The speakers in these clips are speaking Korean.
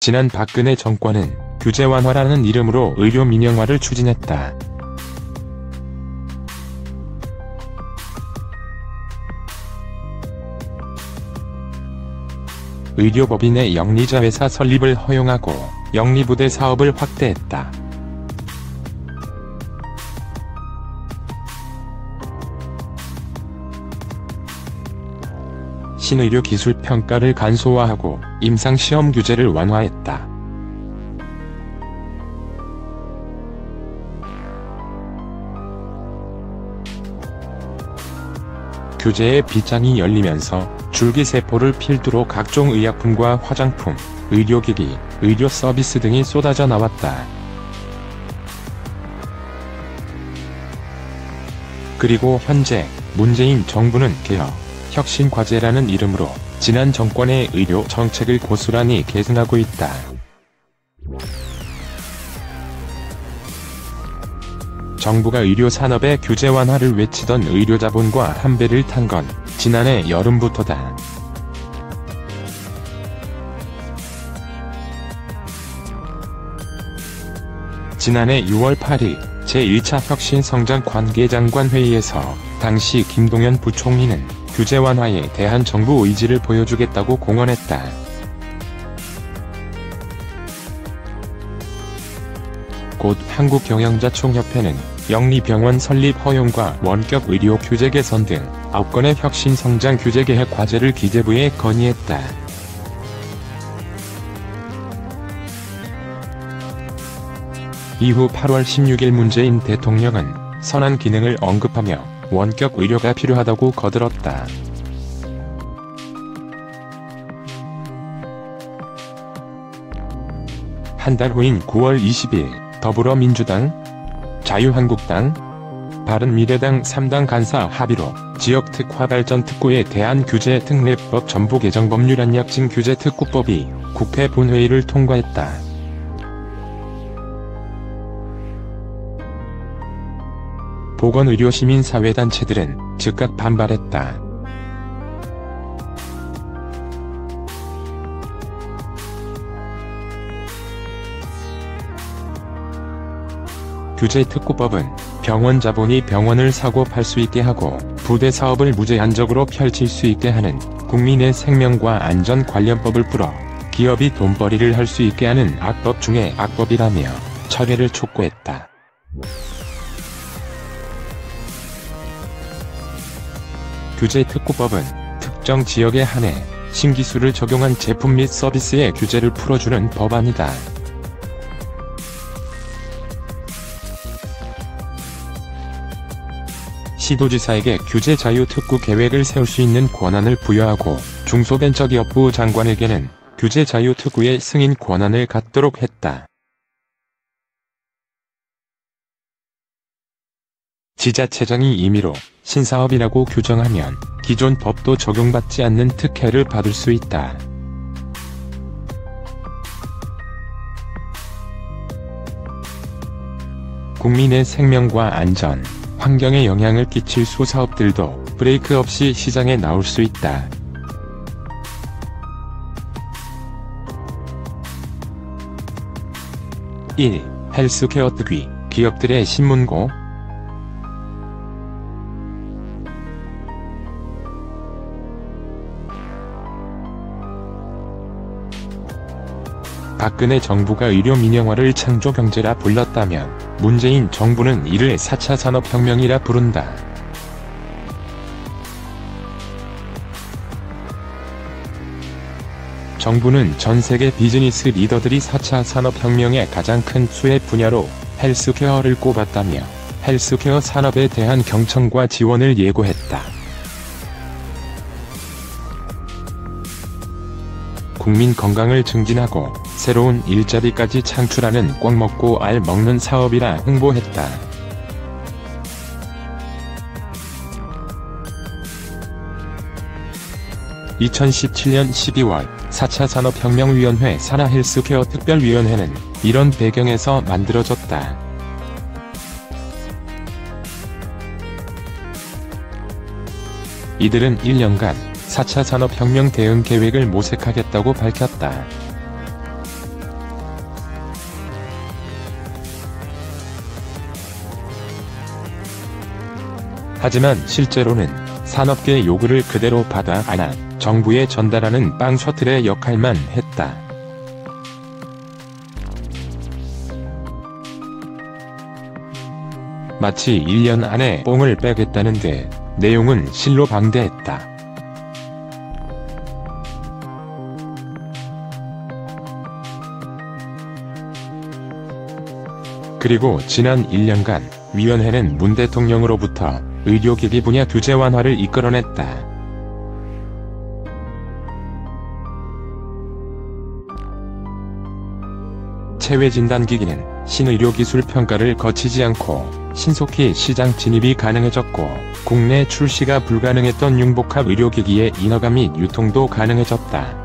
지난 박근혜 정권은 규제 완화라는 이름으로 의료 민영화를 추진했다. 의료법인의 영리자회사 설립을 허용하고 영리부대 사업을 확대했다. 신의료 기술 평가를 간소화하고 임상시험 규제를 완화했다. 규제의 빗장이 열리면서 줄기세포를 필두로 각종 의약품과 화장품, 의료기기, 의료 서비스 등이 쏟아져 나왔다. 그리고 현재 문재인 정부는 개혁, 혁신과제라는 이름으로 지난 정권의 의료 정책을 고스란히 계승하고 있다. 정부가 의료산업의 규제 완화를 외치던 의료자본과 한 배를 탄 건 지난해 여름부터다. 지난해 6월 8일 제1차 혁신성장 관계장관 회의에서 당시 김동연 부총리는 규제 완화에 대한 정부 의지를 보여주겠다고 공언했다. 곧 한국경영자총협회는 영리병원 설립 허용과 원격 의료 규제 개선 등 9건의 혁신성장 규제 계획 과제를 기재부에 건의했다. 이후 8월 16일 문재인 대통령은 선한 기능을 언급하며 원격 의료가 필요하다고 거들었다. 한 달 후인 9월 20일 더불어민주당, 자유한국당, 바른미래당 3당 간사 합의로 지역특화발전특구에 대한 규제 특례법 전부 개정 법률안 약진규제특구법이 국회 본회의를 통과했다. 보건의료시민사회단체들은 즉각 반발했다. 규제특구법은 병원 자본이 병원을 사고 팔 수 있게 하고 부대 사업을 무제한적으로 펼칠 수 있게 하는 국민의 생명과 안전 관련법을 풀어 기업이 돈벌이를 할 수 있게 하는 악법 중의 악법이라며 철회를 촉구했다. 규제특구법은 특정 지역에 한해 신기술을 적용한 제품 및 서비스의 규제를 풀어주는 법안이다. 시도지사에게 규제 자유 특구 계획을 세울 수 있는 권한을 부여하고 중소벤처기업부 장관에게는 규제 자유 특구의 승인 권한을 갖도록 했다. 지자체장이 임의로 신사업이라고 규정하면 기존 법도 적용받지 않는 특혜를 받을 수 있다. 국민의 생명과 안전, 환경에 영향을 끼칠 소사업들도 브레이크 없이 시장에 나올 수 있다. (1) 헬스케어 특위, 기업들의 신문고. 박근혜 정부가 의료 민영화를 창조경제라 불렀다면 문재인 정부는 이를 4차 산업혁명이라 부른다. 정부는 전세계 비즈니스 리더들이 4차 산업혁명의 가장 큰 수혜 분야로 헬스케어를 꼽았다며 헬스케어 산업에 대한 경청과 지원을 예고했다. 국민 건강을 증진하고 새로운 일자리까지 창출하는 꽉 먹고 알 먹는 사업이라 홍보했다. (2017년 12월) 4차 산업혁명위원회 산하헬스케어 특별위원회는 이런 배경에서 만들어졌다. 이들은 1년간 4차 산업혁명 대응 계획을 모색하겠다고 밝혔다. 하지만 실제로는 산업계 요구를 그대로 받아 안아 정부에 전달하는 빵 셔틀의 역할만 했다. 마치 1년 안에 뽕을 빼겠다는데 내용은 실로 방대했다. 그리고 지난 1년간 위원회는 문 대통령으로부터 의료기기 분야 규제 완화를 이끌어냈다. 체외진단기기는 신의료기술 평가를 거치지 않고 신속히 시장 진입이 가능해졌고, 국내 출시가 불가능했던 융복합 의료기기의 인허가 및 유통도 가능해졌다.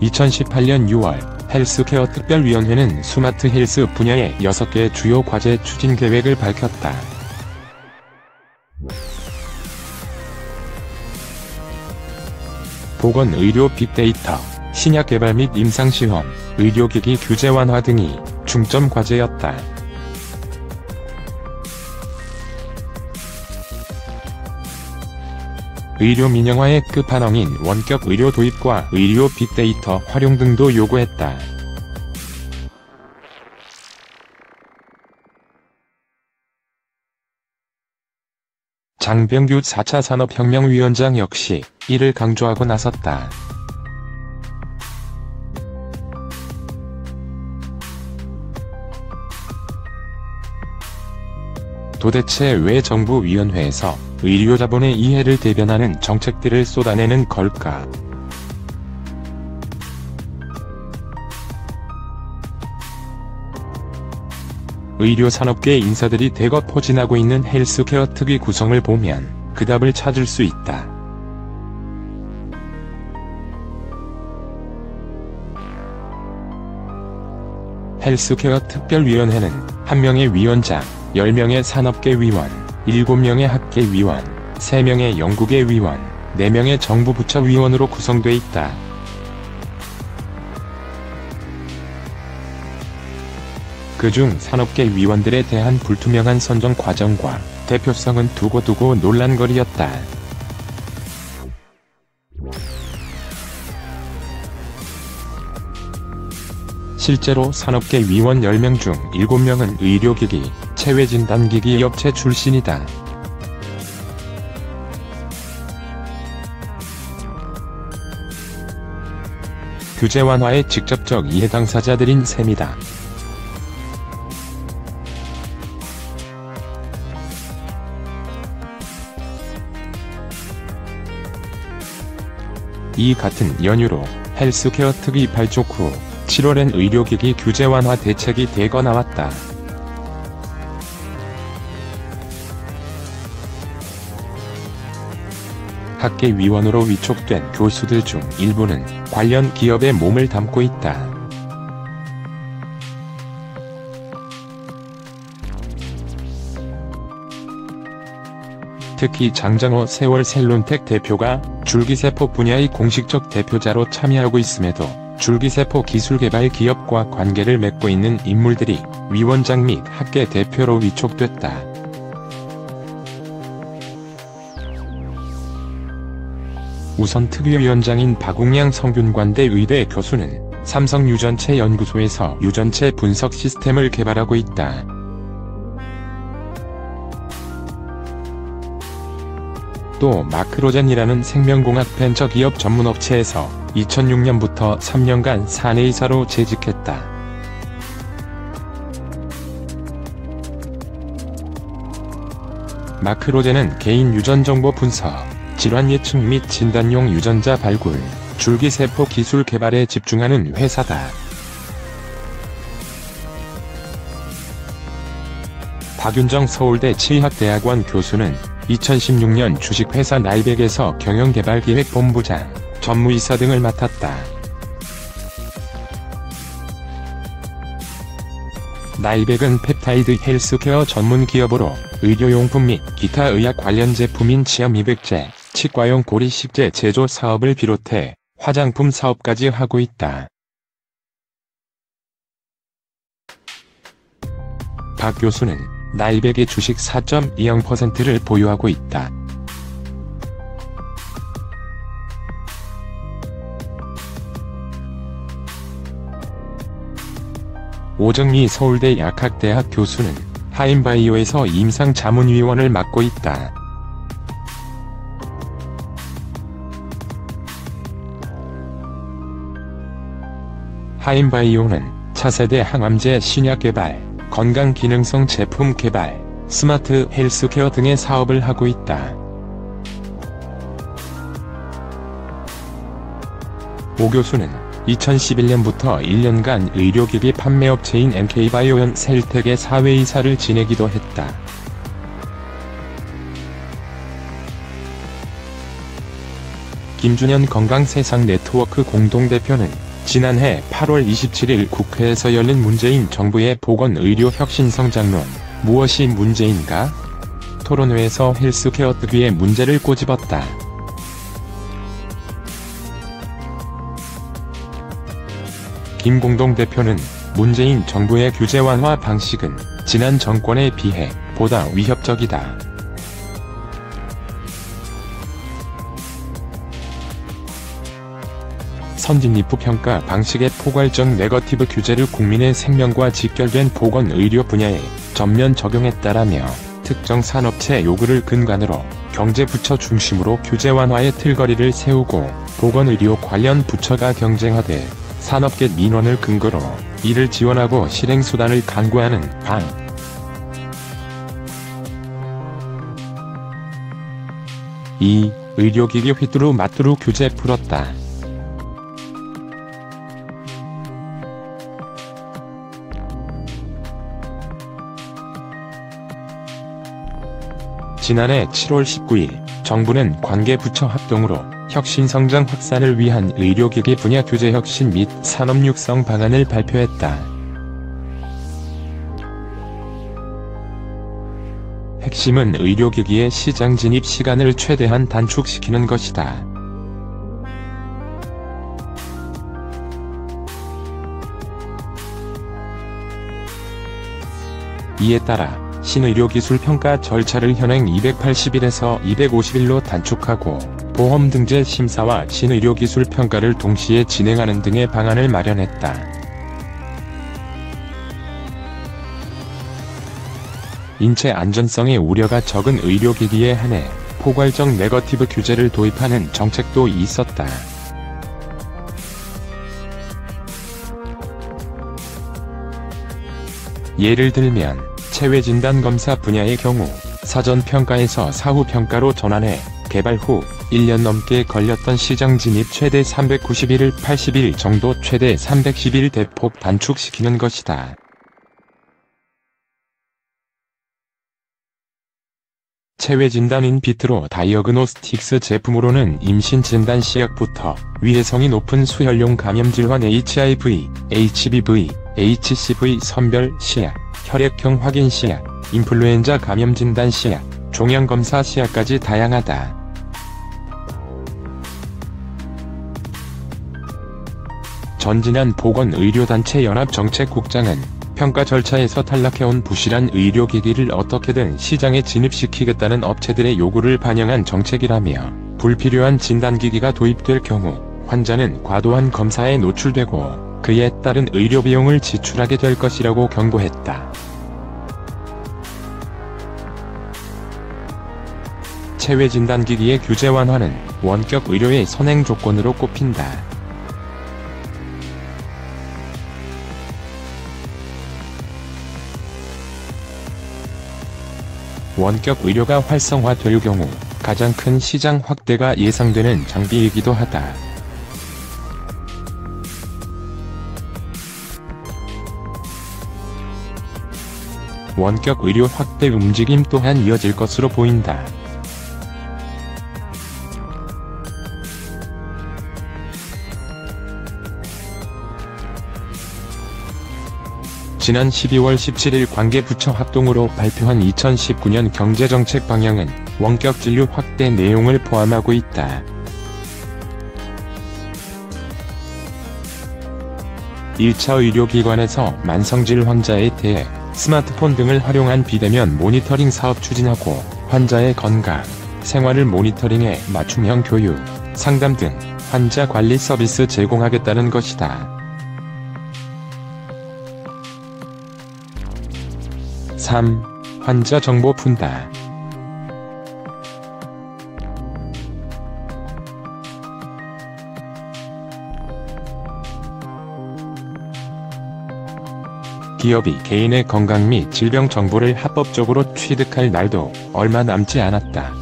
2018년 6월 헬스케어 특별위원회는 스마트 헬스 분야의 6개 주요 과제 추진 계획을 밝혔다. 보건의료 빅데이터, 신약 개발 및 임상시험, 의료기기 규제 완화 등이 중점 과제였다. 의료 민영화의 끝판왕인 원격 의료 도입과 의료 빅데이터 활용 등도 요구했다. 장병규 4차 산업혁명위원장 역시 이를 강조하고 나섰다. 도대체 왜 정부 위원회에서 의료자본의 이해를 대변하는 정책들을 쏟아내는 걸까? 의료산업계 인사들이 대거 포진하고 있는 헬스케어 특위 구성을 보면 그 답을 찾을 수 있다. 헬스케어 특별위원회는 1명의 위원장, 10명의 산업계 위원, 7명의 학계 위원, 3명의 연구계 위원, 4명의 정부 부처 위원으로 구성돼 있다. 그중 산업계 위원들에 대한 불투명한 선정 과정과 대표성은 두고두고 논란거리였다. 실제로 산업계 위원 10명 중 7명은 의료기기, 체외진단기기 업체 출신이다. 규제 완화의 직접적 이해 당사자들인 셈이다. 이 같은 연유로 헬스케어 특위 발족 후 7월엔 의료기기 규제 완화 대책이 대거 나왔다. 학계 위원으로 위촉된 교수들 중 일부는 관련 기업에 몸을 담고 있다. 특히 장장호 세월셀론텍 대표가 줄기세포 분야의 공식적 대표자로 참여하고 있음에도 줄기세포 기술개발 기업과 관계를 맺고 있는 인물들이 위원장 및 학계 대표로 위촉됐다. 우선 특위위원장인 박웅양 성균관대 의대 교수는 삼성 유전체 연구소에서 유전체 분석 시스템을 개발하고 있다. 또 마크로젠이라는 생명공학 벤처기업 전문업체에서 2006년부터 3년간 사내이사로 재직했다. 마크로젠은 개인 유전 정보 분석, 질환 예측 및 진단용 유전자 발굴, 줄기세포 기술 개발에 집중하는 회사다. 박윤정 서울대 치의학대학원 교수는 2016년 주식회사 나이백에서 경영개발기획본부장, 전무이사 등을 맡았다. 나이백은 펩타이드 헬스케어 전문 기업으로 의료용품 및 기타 의학 관련 제품인 치아 미백제, 치과용 고리식제 제조 사업을 비롯해 화장품 사업까지 하고 있다. 박 교수는 나이백의 주식 4.20%를 보유하고 있다. 오정미 서울대 약학대학 교수는 하임바이오에서 임상자문위원을 맡고 있다. 하임바이오는 차세대 항암제 신약 개발, 건강기능성 제품 개발, 스마트 헬스케어 등의 사업을 하고 있다. 오 교수는 2011년부터 1년간 의료기기 판매업체인 NK바이오연 셀텍의 사회이사를 지내기도 했다. 김준현 건강세상 네트워크 공동대표는 지난해 8월 27일 국회에서 열린 문재인 정부의 보건의료 혁신성장론, 무엇이 문제인가? 토론회에서 헬스케어 특유의 문제를 꼬집었다. 김 공동대표는 문재인 정부의 규제 완화 방식은 지난 정권에 비해 보다 위협적이다. 선진입부 평가 방식의 포괄적 네거티브 규제를 국민의 생명과 직결된 보건의료 분야에 전면 적용했다라며 특정 산업체 요구를 근간으로 경제부처 중심으로 규제 완화의 틀거리를 세우고 보건의료 관련 부처가 경쟁하되 산업계 민원을 근거로 이를 지원하고 실행수단을 강구하는 방. 이 의료기기 휘뚜루 마뚜루 규제 풀었다. 지난해 7월 19일 정부는 관계부처 합동으로 혁신성장 확산을 위한 의료기기 분야 규제 혁신 및 산업 육성 방안을 발표했다. 핵심은 의료기기의 시장 진입 시간을 최대한 단축시키는 것이다. 이에 따라 신의료기술 평가 절차를 현행 280일에서 250일로 단축하고 보험 등재 심사와 신의료기술 평가를 동시에 진행하는 등의 방안을 마련했다. 인체 안전성의 우려가 적은 의료기기에 한해 포괄적 네거티브 규제를 도입하는 정책도 있었다. 예를 들면 체외진단검사 분야의 경우 사전평가에서 사후평가로 전환해 개발 후 1년 넘게 걸렸던 시장 진입 최대 391일 80일 정도 최대 310일 대폭 단축시키는 것이다. 체외진단 인비트로 다이어그노스틱스 제품으로는 임신진단 시약부터 위해성이 높은 수혈용 감염질환 HIV, HBV, HCV 선별 시약, 혈액형 확인 시약, 인플루엔자 감염 진단 시약, 종양검사 시약까지 다양하다. 전진한 보건의료단체 연합정책국장은 평가 절차에서 탈락해온 부실한 의료기기를 어떻게든 시장에 진입시키겠다는 업체들의 요구를 반영한 정책이라며 불필요한 진단기기가 도입될 경우 환자는 과도한 검사에 노출되고 그에 따른 의료비용을 지출하게 될 것이라고 경고했다. 체외진단기기의 규제 완화는 원격 의료의 선행 조건으로 꼽힌다. 원격 의료가 활성화될 경우 가장 큰 시장 확대가 예상되는 장비이기도 하다. 원격 의료 확대 움직임 또한 이어질 것으로 보인다. 지난 12월 17일 관계부처 합동으로 발표한 2019년 경제정책 방향은 원격 진료 확대 내용을 포함하고 있다. 1차 의료기관에서 만성질 환자에 대해 스마트폰 등을 활용한 비대면 모니터링 사업 추진하고 환자의 건강, 생활을 모니터링해 맞춤형 교육, 상담 등 환자 관리 서비스 제공하겠다는 것이다. 3. 환자 정보 푼다. 기업이 개인의 건강 및 질병 정보를 합법적으로 취득할 날도 얼마 남지 않았다.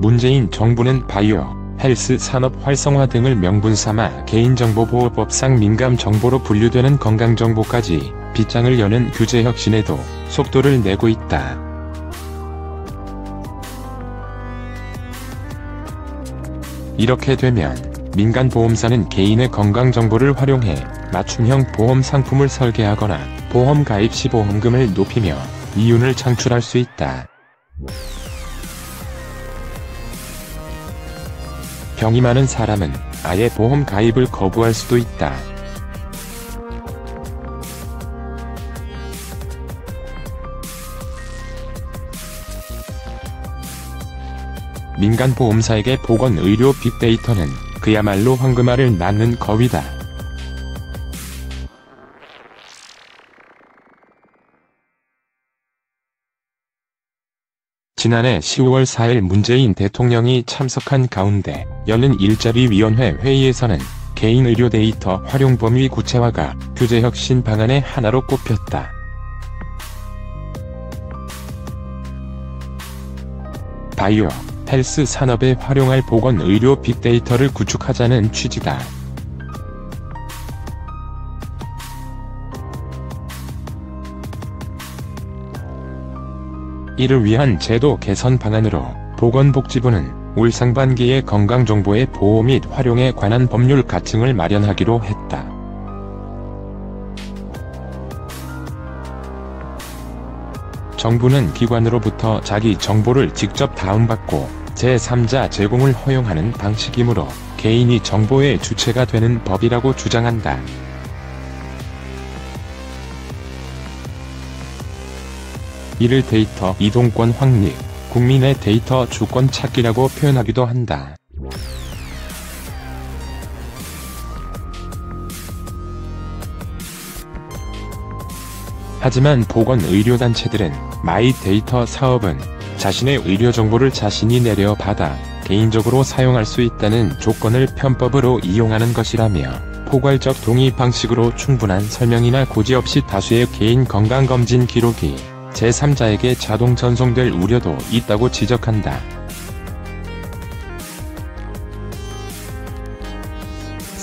문재인 정부는 바이오, 헬스 산업 활성화 등을 명분 삼아 개인정보보호법상 민감 정보로 분류되는 건강정보까지 빗장을 여는 규제 혁신에도 속도를 내고 있다. 이렇게 되면 민간보험사는 개인의 건강정보를 활용해 맞춤형 보험 상품을 설계하거나 보험 가입 시 보험금을 높이며 이윤을 창출할 수 있다. 병이 많은 사람은 아예 보험 가입을 거부할 수도 있다. 민간보험사에게 보건의료 빅데이터는 그야말로 황금알을 낳는 거위다. 지난해 10월 4일 문재인 대통령이 참석한 가운데 열린 일자리위원회 회의에서는 개인 의료 데이터 활용 범위 구체화가 규제 혁신 방안의 하나로 꼽혔다. 바이오, 헬스 산업에 활용할 보건의료 빅데이터를 구축하자는 취지다. 이를 위한 제도 개선 방안으로 보건복지부는 올 상반기에 건강정보의 보호 및 활용에 관한 법률 가층을 마련하기로 했다. 정부는 기관으로부터 자기 정보를 직접 다운받고 제3자 제공을 허용하는 방식이므로 개인이 정보의 주체가 되는 법이라고 주장한다. 이를 데이터 이동권 확립, 국민의 데이터 주권 찾기라고 표현하기도 한다. 하지만 보건의료단체들은 마이데이터 사업은 자신의 의료정보를 자신이 내려받아 개인적으로 사용할 수 있다는 조건을 편법으로 이용하는 것이라며 포괄적 동의 방식으로 충분한 설명이나 고지 없이 다수의 개인 건강검진 기록이 제3자에게 자동 전송될 우려도 있다고 지적한다.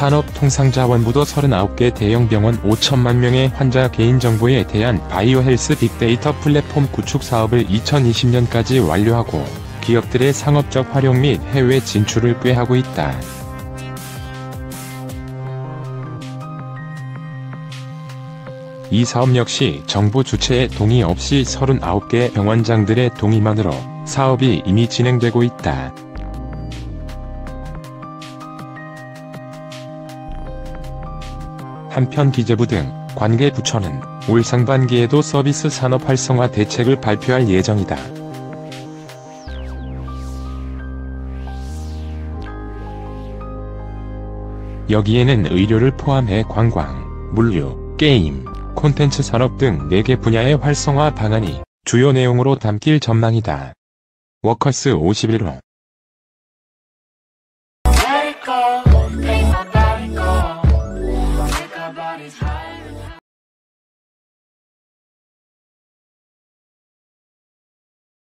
산업통상자원부도 39개 대형병원 5천만 명의 환자 개인정보에 대한 바이오 헬스 빅데이터 플랫폼 구축 사업을 2020년까지 완료하고 기업들의 상업적 활용 및 해외 진출을 꾀하고 있다. 이 사업 역시 정부 주체의 동의 없이 39개 병원장들의 동의만으로 사업이 이미 진행되고 있다. 한편 기재부 등 관계 부처는 올 상반기에도 서비스 산업 활성화 대책을 발표할 예정이다. 여기에는 의료를 포함해 관광, 물류, 게임, 콘텐츠 산업 등 4개 분야의 활성화 방안이 주요 내용으로 담길 전망이다. 워커스 51호